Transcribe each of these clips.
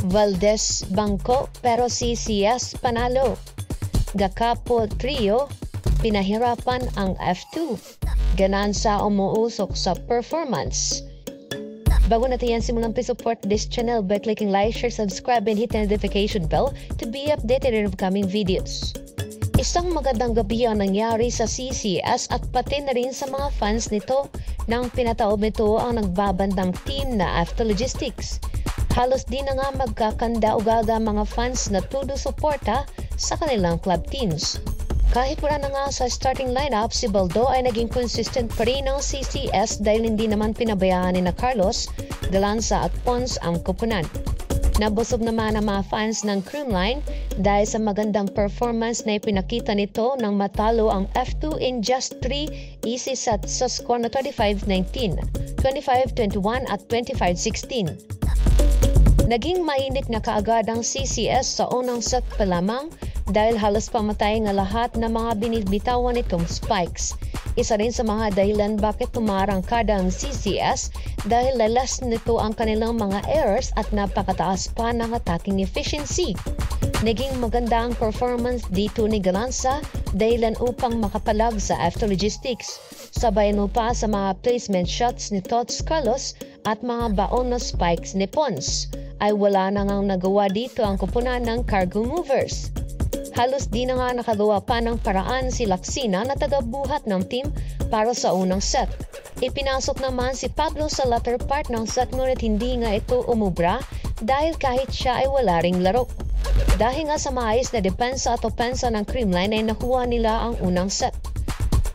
Valdez bangko pero CCS panalo. Gakapo trio, pinahirapan ang F2. Ganansa umuusok sa performance. Bago natin yan simulang support this channel by clicking like, share, subscribe, and hit the notification bell to be updated in upcoming videos. Isang magandang gabi ang nangyari sa CCS at pati na rin sa mga fans nito nang pinataob nito ang nagbabandang team na F2 Logistics. Halos di na nga magkakanda-ugaga mga fans na todo suporta sa kanilang club teams. Kahit wala na nga sa starting lineup, si Baldo ay naging consistent pa rin ng CCS dahil hindi naman pinabayaan ni na Carlos, Galanza at Pons ang koponan. Nabusog naman ang mga fans ng Creamline dahil sa magandang performance na ipinakita nito nang matalo ang F2 in just 3 easy sets sa score na 25-19, 25-21 at 25-16. Naging mainit na kaagad ang CCS sa unang set pa lamang dahil halos pamatay nga lahat ng mga binibitawan nitong spikes. Isa rin sa mga dahilan bakit tumarangkada ang CCS dahil lalas nito ang kanilang mga errors at napakataas pa ng attacking efficiency. Naging maganda ang performance dito ni Galanza dahilan upang makapalag sa F2 Logistics. Sabayan mo pa sa mga placement shots ni Tots Carlos at mga baon na spikes ni Pons. Ay wala na ngang nagawa dito ang koponan ng Cargo Movers. Halos di na nga nakagawa pa ng paraan si Laksina na tagabuhat ng team para sa unang set. Ipinasok naman si Pablo sa latter part ng set ngunit hindi nga ito umubra dahil kahit siya ay wala ring laro. Dahil nga sa maayos na depensa at opensa ng Creamline ay nakuha nila ang unang set.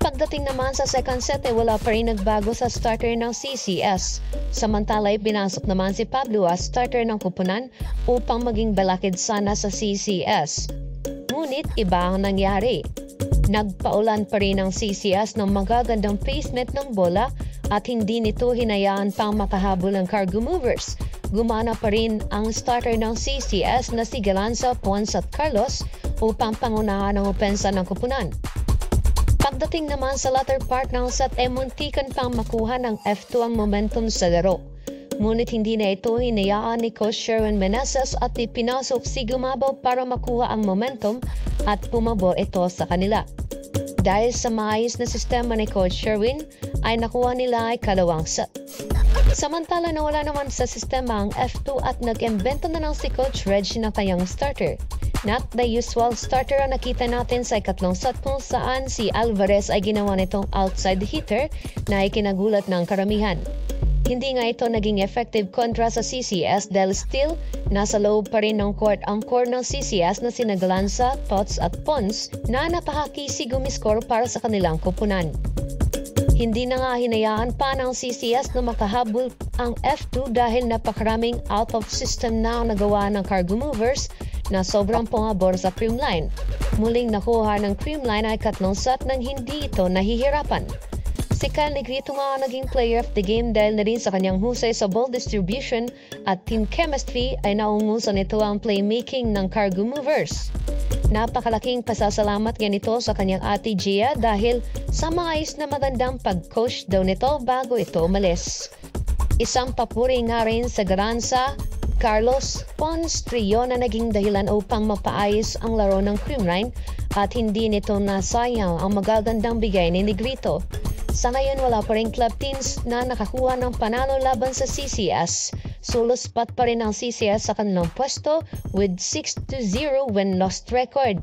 Pagdating naman sa second set ay wala pa rin nagbago sa starter ng CCS. Samantala ay pinasok naman si Pablo as starter ng koponan upang maging balakid sana sa CCS. Ngunit iba ang nangyari. Nagpaulan pa rin ang CCS ng magagandang placement ng bola at hindi nito hinayaan pang makahabol ng Cargo Movers. Gumana pa rin ang starter ng CCS na si Galanza, Pons at Carlos upang pangunahan ang opensa ng koponan. Pagdating naman sa latter part ng set ay muntikan pang makuha ng F2 ang momentum sa laro. Ngunit hindi na ito hinayaan ni Coach Sherwin Meneses at ipinasok si Gumabaw para makuha ang momentum at pumabor ito sa kanila. Dahil sa maayos na sistema ni Coach Sherwin ay nakuha nila ay kalawang set. Samantala nawala naman sa sistema ang F2 at nag-imbento na lang si Coach Reggie ng kanyang starter. Not the usual starter ang nakita natin sa ikatlong set kung saan si Alvarez ay ginawa nitong outside hitter na ikinagulat ng karamihan. Hindi nga ito naging effective kontra sa CCS dahil still nasa loob pa rin ng court ang core ng CCS na sina Galanza, Tots at Pons na napakakisig umiscore para sa kanilang koponan. Hindi na nga hinayaan pa ng CCS na makahabol ang F2 dahil napakaraming out of system na ang nagawa ng Cargo Movers na sobrang pumabor sa Creamline. Muling nakuha ng Creamline ay katlong set nang hindi ito nahihirapan. Si Kyle Negrito nga naging player of the game dahil na rin sa kanyang husay sa ball distribution at team chemistry ay naungusan nito ang playmaking ng Cargo Movers. Napakalaking pasasalamat nga nito sa kanyang ate Gia dahil sa maayos na magandang pag-coach daw nito bago ito umalis. Isang papuri nga rin sa Galanza, Carlos, Pons trio na naging dahilan upang mapaayos ang laro ng Creamline at hindi nito nasayang ang magagandang bigay ni Negrito. Sa ngayon wala pa rin club teams na nakakuha ng panalo laban sa CCS. Solo spot pa rin ang CCS sa kanilang pwesto with 6-0 win-loss record.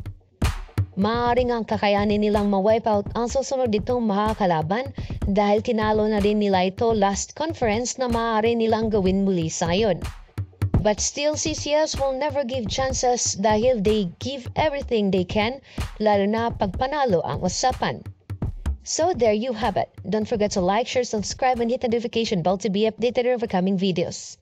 Maaaring ang kakayanin nilang ma-wipeout ang susunod ditong makakalaban dahil kinalo na rin nila ito last conference na maaari nilang gawin muli sa ngayon. But still, CCS will never give chances dahil they give everything they can, lalo na pag panalo ang usapan. So there you have it. Don't forget to like, share, subscribe, and hit the notification bell to be updated on upcoming videos.